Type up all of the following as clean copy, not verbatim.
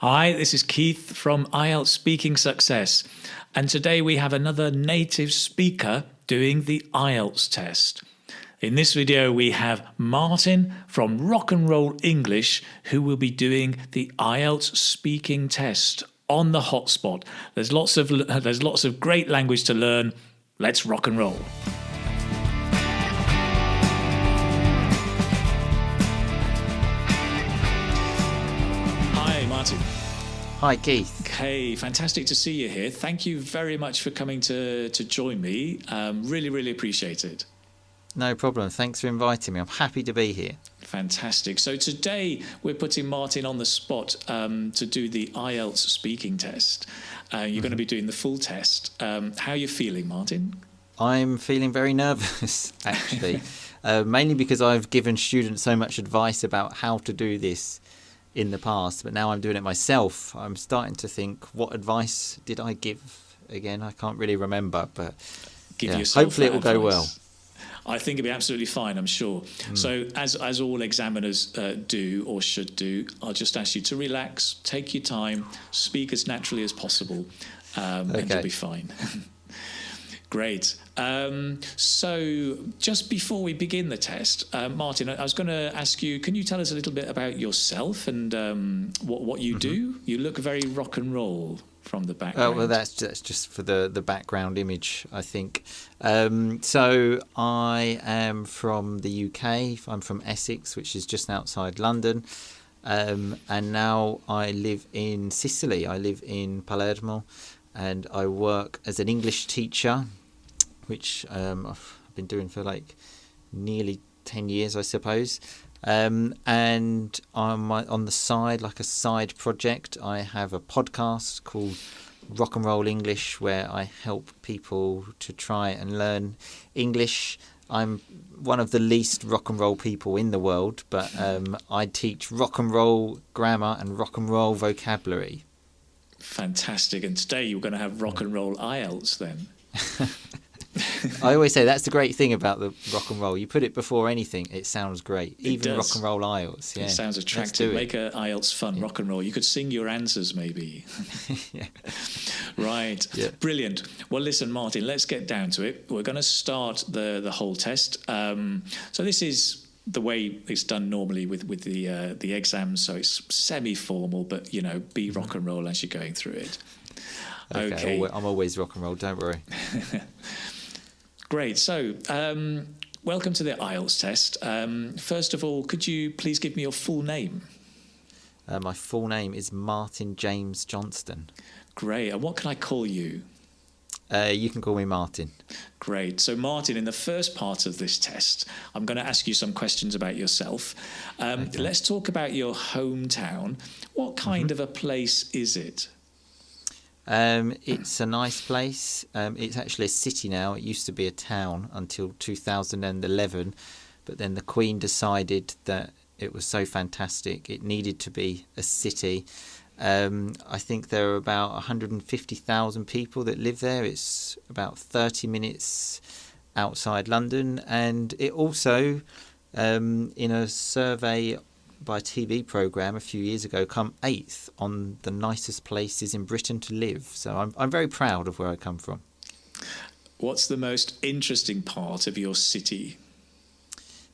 Hi, this is Keith from IELTS Speaking Success, and today we have another native speaker doing the IELTS test. In this video, we have Martin from Rock and Roll English, who will be doing the IELTS Speaking Test on the hotspot. There's lots of great language to learn. Let's rock and roll. Martin. Hi, Keith. Hey, fantastic to see you here. Thank you very much for coming to join me. Really appreciate it. No problem. Thanks for inviting me. I'm happy to be here. Fantastic. So today we're putting Martin on the spot to do the IELTS speaking test. You're going to be doing the full test. How are you feeling, Martin? I'm feeling very nervous, actually, mainly because I've given students so much advice about how to do this in the past, but now I'm doing it myself. I'm starting to think, what advice did I give again? I can't really remember, but hopefully it will go well. I think it'll be absolutely fine, I'm sure. So as all examiners do or should do, I'll just ask you to relax, take your time, speak as naturally as possible, and you'll be fine. Great. So just before we begin the test, Martin, I was going to ask you, can you tell us a little bit about yourself and what you do? You look very rock and roll from the background. Oh, well, that's just for the background image, I think. So I am from the UK. I'm from Essex, which is just outside London. And now I live in Sicily. I live in Palermo. And I work as an English teacher, which I've been doing for like nearly 10 years, I suppose. And on the side, like a side project, I have a podcast called Rock and Roll English, where I help people to try and learn English. I'm one of the least rock and roll people in the world, but I teach rock and roll grammar and rock and roll vocabulary. Fantastic. And today you're going to have rock and roll IELTS then. I always say that's the great thing about the rock and roll. You put it before anything, it sounds great. Even rock and roll IELTS. Yeah. It sounds attractive. Make a IELTS fun, rock and roll. You could sing your answers maybe. Yeah. Right. Yeah. Brilliant. Well, listen, Martin, let's get down to it. We're going to start the whole test. So this is the way it's done normally with the exams, so it's semi-formal, but be rock and roll as you're going through it. Okay. I'm always rock and roll, don't worry. Great. So welcome to the IELTS test. First of all, could you please give me your full name? My full name is Martin James Johnston. Great. And what can I call you? You can call me Martin. Great. So, Martin, in the first part of this test, I'm going to ask you some questions about yourself. Let's talk about your hometown. What kind of a place is it? It's a nice place. It's actually a city now. It used to be a town until 2011, but then the Queen decided that it was so fantastic it needed to be a city. I think there are about 150,000 people that live there. It's about 30 minutes outside London, and it also, in a survey by a TV programme a few years ago, come 8th on the nicest places in Britain to live. So I'm very proud of where I come from. What's the most interesting part of your city?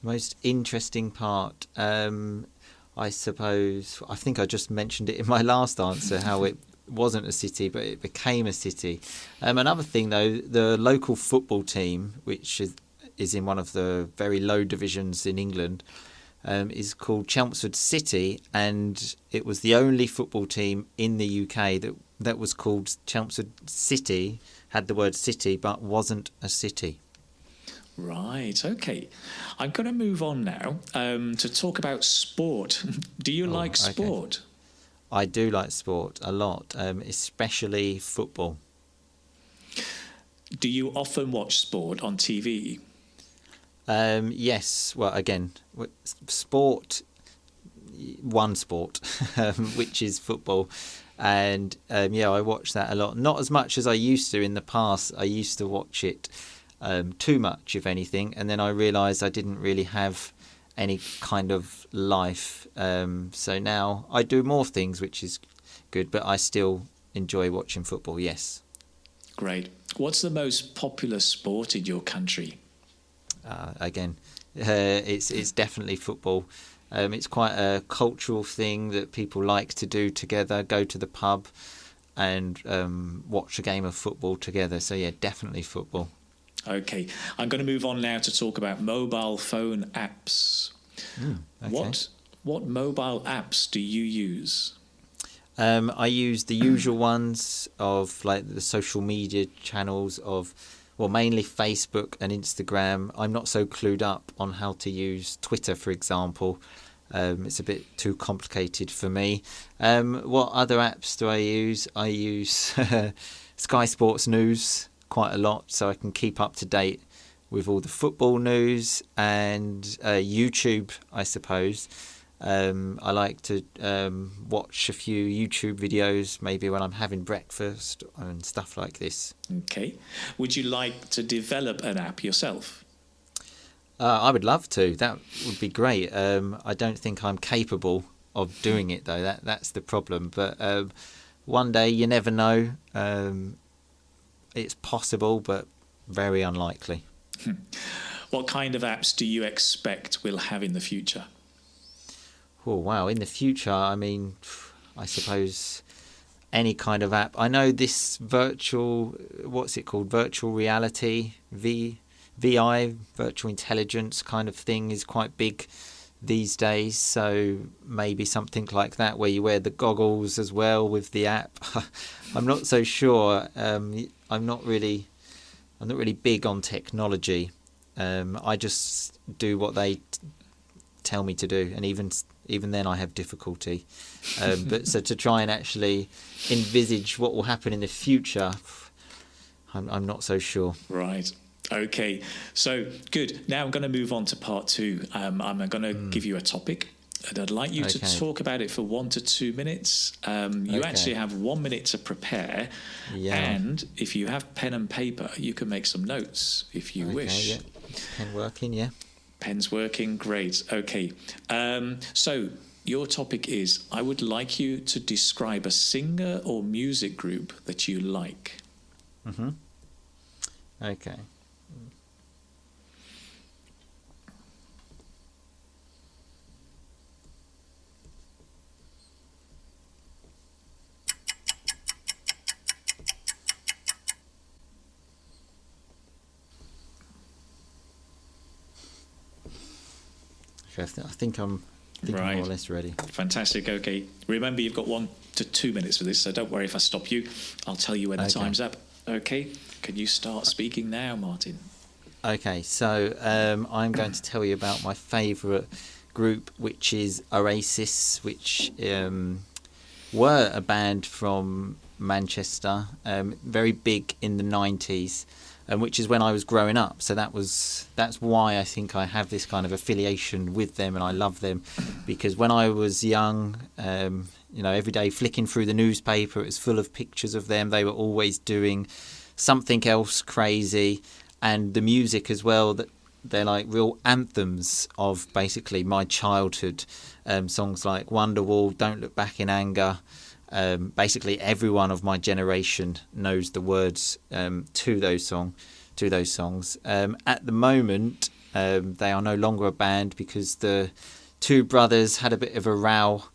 Most interesting part, I suppose, I think I just mentioned it in my last answer, how it wasn't a city, but it became a city. Another thing, though, the local football team, which is in one of the very low divisions in England, is called Chelmsford City, and it was the only football team in the UK that was called Chelmsford City, had the word city, but wasn't a city. Right, okay. I'm going to move on now to talk about sport. Do you like sport? I do like sport a lot, especially football. Do you often watch sport on TV? Yes, well, again, sport, one sport, which is football. And I watch that a lot. Not as much as I used to in the past. I used to watch it too much, if anything, and then I realised I didn't really have any kind of life. So now I do more things, which is good, but I still enjoy watching football, yes. Great. What's the most popular sport in your country? Again, it's definitely football. It's quite a cultural thing that people like to do together, go to the pub and watch a game of football together. So yeah, definitely football. Okay, I'm going to move on now to talk about mobile phone apps. Okay. What mobile apps do you use? I use the usual ones of like the social media channels of, well, mainly Facebook and Instagram. I'm not so clued up on how to use Twitter, for example. It's a bit too complicated for me. What other apps do I use? I use Sky Sports News quite a lot, so I can keep up to date with all the football news, and YouTube, I suppose. I like to watch a few YouTube videos, maybe when I'm having breakfast and stuff like this. Okay. Would you like to develop an app yourself? I would love to. That would be great. I don't think I'm capable of doing it, though. That's the problem. But one day, you never know. It's possible, but very unlikely. What kind of apps do you expect we'll have in the future? Oh, wow. In the future, I mean, I suppose any kind of app. I know this virtual, what's it called? Virtual reality, VI, virtual intelligence kind of thing is quite big these days. So maybe something like that where you wear the goggles as well with the app. I'm not so sure. I'm not really big on technology. I just do what they tell me to do, and even then I have difficulty. But so to try and actually envisage what will happen in the future, I'm not so sure. Right. Okay. So good. Now I'm going to move on to part two. I'm going to give you a topic, and I'd like you to talk about it for 1 to 2 minutes. You actually have 1 minute to prepare, and if you have pen and paper, you can make some notes if you wish. Yeah. Pen working, yeah. Pen's working, great. Okay. So your topic is, I would like you to describe a singer or music group that you like. Mm-hmm. Okay. I think I'm more or less ready. Fantastic. Okay. Remember, you've got 1 to 2 minutes for this, so don't worry if I stop you. I'll tell you when the time's up. Okay. Can you start speaking now, Martin? Okay. So I'm going to tell you about my favourite group, which is Oasis, which were a band from Manchester, very big in the 90s. Which is when I was growing up, so that's why I think I have this kind of affiliation with them, and I love them, because when I was young, every day flicking through the newspaper, it was full of pictures of them. They were always doing something else crazy, and the music as well. That they're like real anthems of basically my childhood. Songs like Wonderwall, Don't Look Back in Anger. Basically everyone of my generation knows the words to those songs. At the moment, they are no longer a band because the two brothers had a bit of a row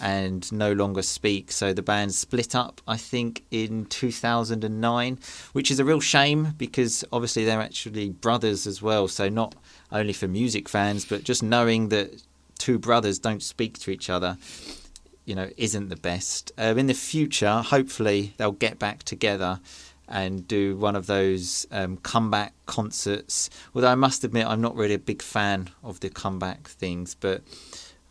and no longer speak. So the band split up, I think, in 2009, which is a real shame because obviously they're actually brothers as well. So not only for music fans, but just knowing that two brothers don't speak to each other, isn't the best. In the future, hopefully they'll get back together and do one of those comeback concerts. Although I must admit, I'm not really a big fan of the comeback things, but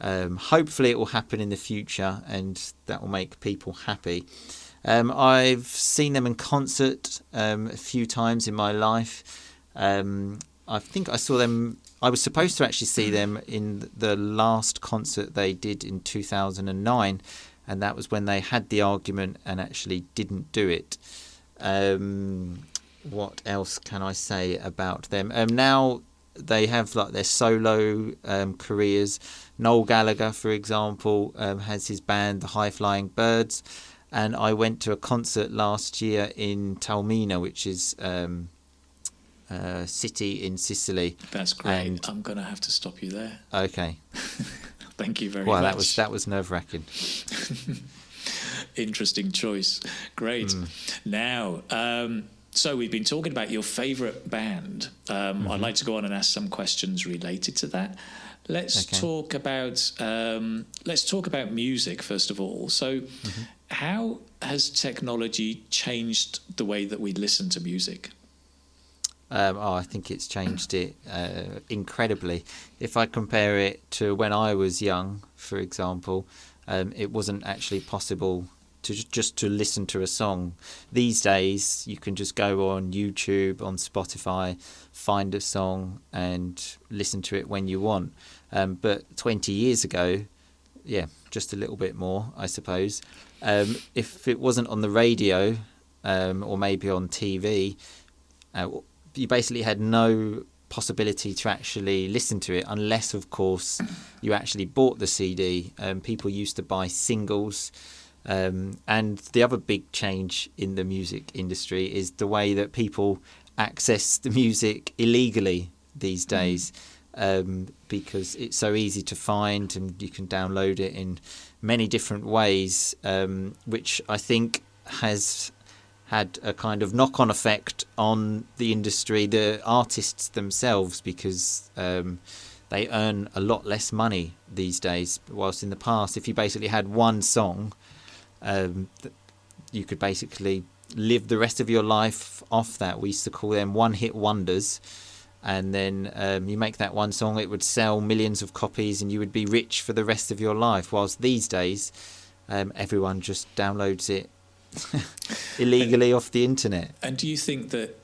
hopefully it will happen in the future and that will make people happy. I've seen them in concert a few times in my life. I think I saw them. I was supposed to actually see them in the last concert they did in 2009, and that was when they had the argument and actually didn't do it. What else can I say about them? Now they have like their solo careers. Noel Gallagher, for example, has his band, the High Flying Birds, and I went to a concert last year in Taormina, which is a city in Sicily. That's great. And I'm going to have to stop you there. Okay. Thank you very much. Well, that was nerve-wracking. Interesting choice. Great. Now, so we've been talking about your favourite band. I'd like to go on and ask some questions related to that. Let's talk about music first of all. So, how has technology changed the way that we listen to music? I think it's changed it incredibly. If I compare it to when I was young, for example, it wasn't actually possible to listen to a song. These days, you can just go on YouTube, on Spotify, find a song and listen to it when you want. But 20 years ago, just a little bit more, I suppose. If it wasn't on the radio or maybe on TV, you basically had no possibility to actually listen to it unless, of course, you actually bought the CD. People used to buy singles. And the other big change in the music industry is the way that people access the music illegally these days, because it's so easy to find and you can download it in many different ways, which I think has had a kind of knock-on effect on the industry, the artists themselves, because they earn a lot less money these days, whilst in the past, if you basically had one song, you could basically live the rest of your life off that. We used to call them one-hit wonders, and then you make that one song, it would sell millions of copies and you would be rich for the rest of your life, whilst these days everyone just downloads it illegally off the internet. And do you think that,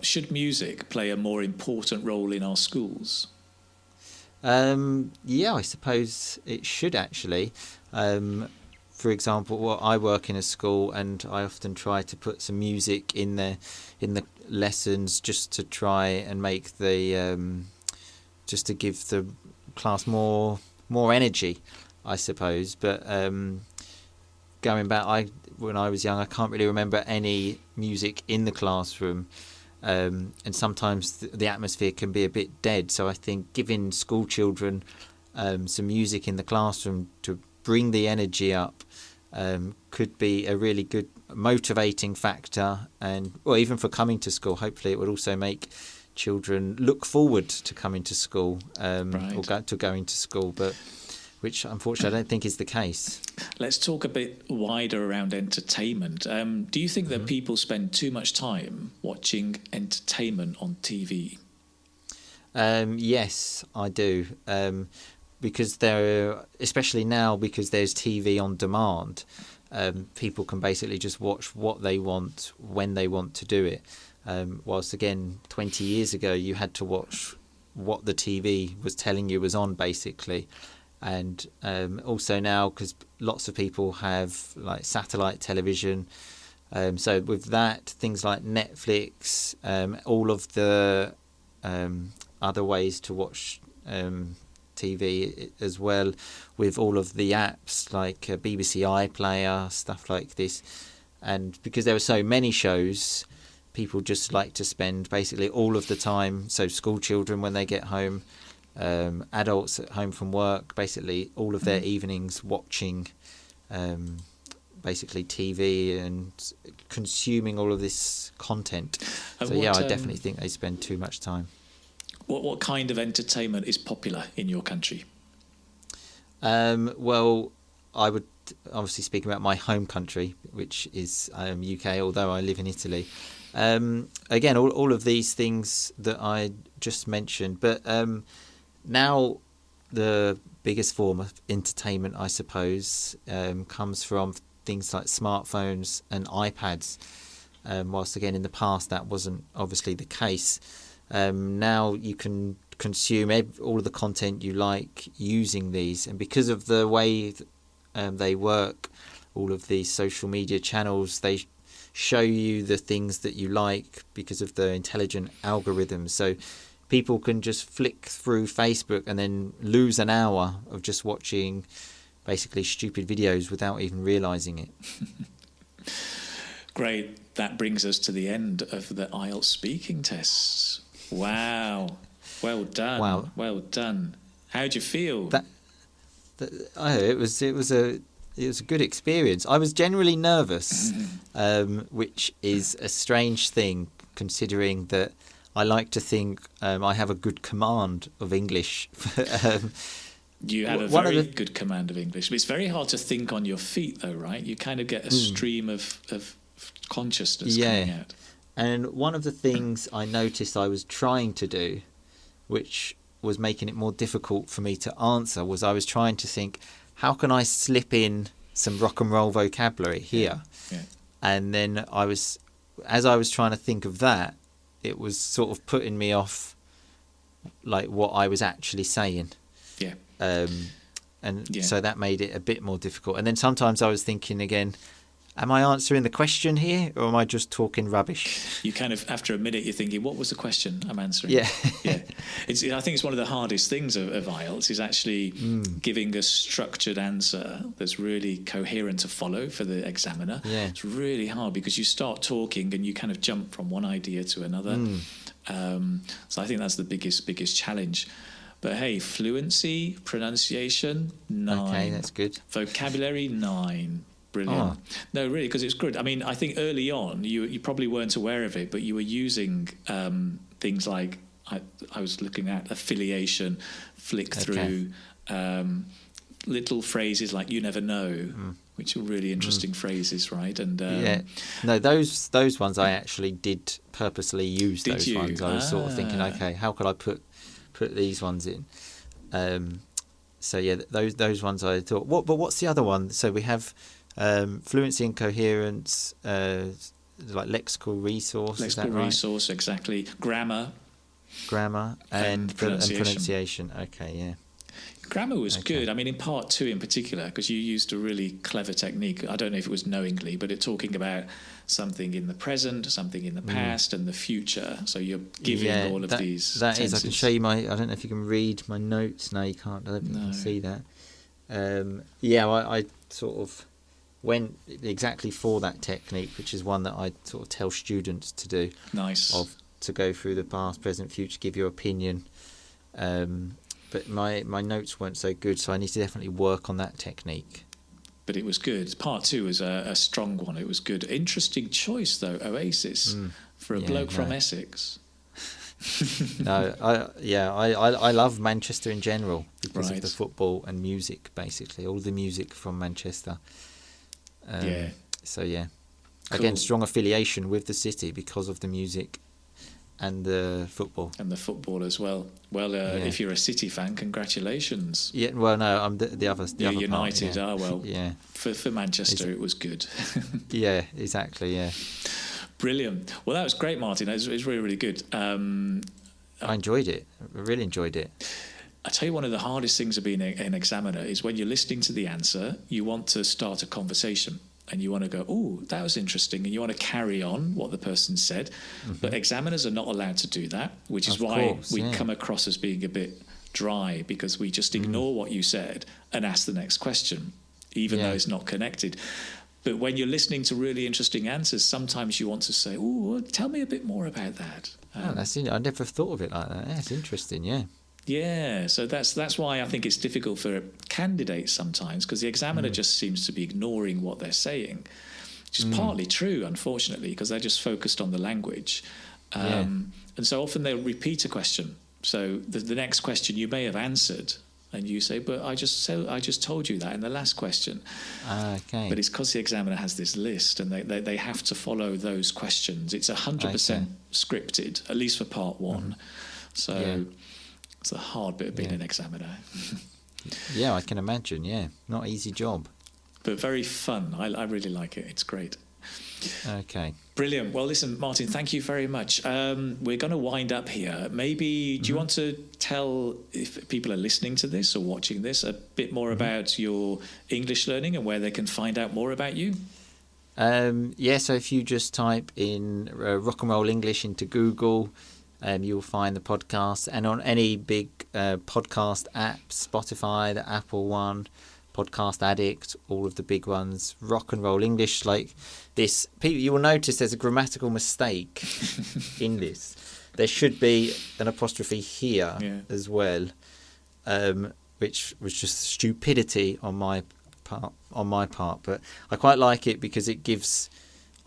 should music play a more important role in our schools? I suppose it should actually. For example, I work in a school and I often try to put some music in the lessons just to try and make just to give the class more energy, I suppose. But going back, when I was young, I can't really remember any music in the classroom, and sometimes the atmosphere can be a bit dead. So I think giving school children some music in the classroom to bring the energy up could be a really good motivating factor, and even for coming to school. Hopefully it would also make children look forward to coming to school, or going to school, but which unfortunately I don't think is the case. Let's talk a bit wider around entertainment. Do you think that people spend too much time watching entertainment on TV? Yes, I do. Because especially now, because there's TV on demand, people can basically just watch what they want when they want to do it. Whilst again, 20 years ago, you had to watch what the TV was telling you was on, basically. And also now, because lots of people have like satellite television, so with that, things like Netflix, all of the other ways to watch TV as well, with all of the apps like BBC iPlayer, stuff like this. And because there are so many shows, people just like to spend basically all of the time, so school children when they get home, adults at home from work, basically all of their evenings watching basically TV and consuming all of this content. So I definitely think they spend too much time. What kind of entertainment is popular in your country? Well, I would obviously speak about my home country, which is UK, although I live in Italy. Again, all of these things that I just mentioned, but now the biggest form of entertainment, I suppose, comes from things like smartphones and iPads, whilst again in the past that wasn't obviously the case. Now you can consume all of the content you like using these, and because of the way they work, all of these social media channels, they show you the things that you like because of the intelligent algorithms. So people can just flick through Facebook and then lose an hour of just watching basically stupid videos without even realising it. Great. That brings us to the end of the IELTS speaking tests. Wow. Well done. Wow. Well done. How'd you feel? It was a good experience. I was generally nervous, which is a strange thing considering that I like to think I have a good command of English. You have a very good command of English. But it's very hard to think on your feet, though, right? You kind of get a stream of consciousness coming out. And one of the things I noticed I was trying to do, which was making it more difficult for me to answer, was I was trying to think, how can I slip in some rock and roll vocabulary here? Yeah. And then as I was trying to think of that, it was sort of putting me off like what I was actually saying. Yeah. So that made it a bit more difficult. And then sometimes I was thinking again, am I answering the question here or am I just talking rubbish? You kind of, after a minute, you're thinking, what was the question I'm answering? Yeah. Yeah. I think it's one of the hardest things of IELTS is actually giving a structured answer that's really coherent to follow for the examiner. Yeah. It's really hard because you start talking and you kind of jump from one idea to another. So I think that's the biggest challenge. But hey, fluency, pronunciation, 9. Okay, that's good. Vocabulary, 9. Brilliant. No, really, because it's good. I mean, I think early on, you probably weren't aware of it, but you were using things like, I was looking at affiliation, flick through, little phrases like you never know, which are really interesting phrases, right? And no, those ones I actually did purposely use. Did those you? ones. I was sort of thinking, okay, how could I put these ones in? So yeah, those ones I thought. But what's the other one? So we have fluency and coherence, like lexical resource. Is that right? Resource, exactly. Grammar and pronunciation. Okay, yeah. Grammar was good. I mean, in part 2 in particular, because you used a really clever technique. I don't know if it was knowingly, but it's talking about something in the present, something in the past, and the future. So you're giving all of these tenses. I can show you I don't know if you can read my notes. No, you can't. I don't think you can see that. I sort of went exactly for that technique, which is one that I sort of tell students to do. Nice. To go through the past, present, future, give your opinion. But my notes weren't so good, so I need to definitely work on that technique. But it was good. Part 2 was a strong one. It was good. Interesting choice, though, Oasis, for a bloke from Essex. I love Manchester in general because Right. of the football and music, basically. All the music from Manchester. So, yeah. Cool. Again, strong affiliation with the city because of the music and the football. And the football as well. Well, if you're a City fan, congratulations. Yeah, well, no, I'm the other. You're other United. part, well. Yeah. For Manchester, it was good. Yeah, exactly. Yeah. Brilliant. Well, that was great, Martin. It was really, really good. I enjoyed it. I really enjoyed it. I tell you, one of the hardest things of being an examiner is when you're listening to the answer, you want to start a conversation. And you want to go, oh, that was interesting. And you want to carry on what the person said. But examiners are not allowed to do that, which is why we come across as being a bit dry, because we just ignore what you said and ask the next question, even though it's not connected. But when you're listening to really interesting answers, sometimes you want to say, oh, tell me a bit more about that. I never thought of it like that. That's interesting, yeah. Yeah, so that's why I think it's difficult for candidates sometimes, because the examiner just seems to be ignoring what they're saying, which is partly true, unfortunately, because they're just focused on the language. And so often they'll repeat a question. So the next question you may have answered, and you say, but I just told you that in the last question. Okay. But it's because the examiner has this list, and they have to follow those questions. It's 100% scripted, at least for part 1. So... It's a hard bit of being an examiner. Yeah, I can imagine, Not an easy job. But very fun. I really like it. It's great. Okay. Brilliant. Well, listen, Martin, thank you very much. We're going to wind up here. Maybe, do you want to tell, if people are listening to this or watching this, a bit more about your English learning and where they can find out more about you? So if you just type in rock and roll English into Google, you'll find the podcast, and on any big podcast app, Spotify, the Apple one, Podcast Addict, all of the big ones, Rock and Roll English, like this. People, you will notice there's a grammatical mistake in this. There should be an apostrophe here as well, which was just stupidity on my part. But I quite like it because it gives.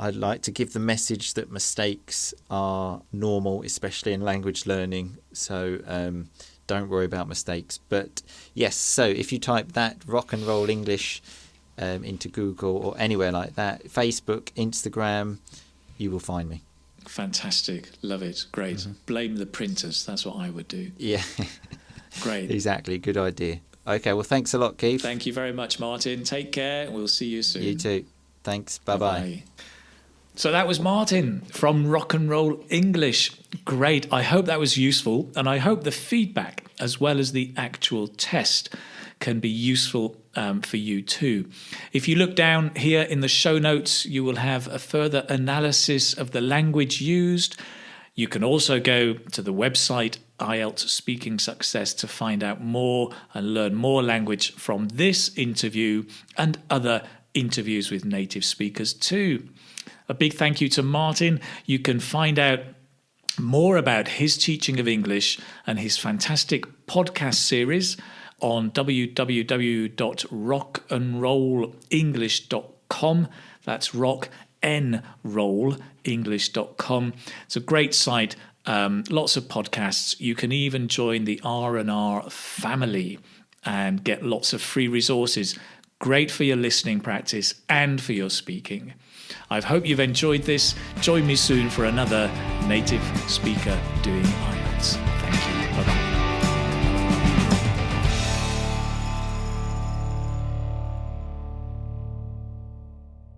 I'd like to give the message that mistakes are normal, especially in language learning. So don't worry about mistakes. But yes, so if you type that Rock and Roll English into Google or anywhere like that, Facebook, Instagram, you will find me. Fantastic. Love it. Great. Mm-hmm. Blame the printers. That's what I would do. Yeah. Great. Exactly. Good idea. Okay, well, thanks a lot, Keith. Thank you very much, Martin. Take care. We'll see you soon. You too. Thanks. Bye-bye. So that was Martin from Rock and Roll English. Great. I hope that was useful, and I hope the feedback as well as the actual test can be useful for you too. If you look down here in the show notes, you will have a further analysis of the language used. You can also go to the website IELTS Speaking Success to find out more and learn more language from this interview and other interviews with native speakers too. A big thank you to Martin. You can find out more about his teaching of English and his fantastic podcast series on www.rockandrollenglish.com. That's rocknrollenglish.com. It's a great site. Lots of podcasts. You can even join the R&R family and get lots of free resources. Great for your listening practice and for your speaking. I hope you've enjoyed this. Join me soon for another native speaker doing IELTS. Thank you. Bye-bye.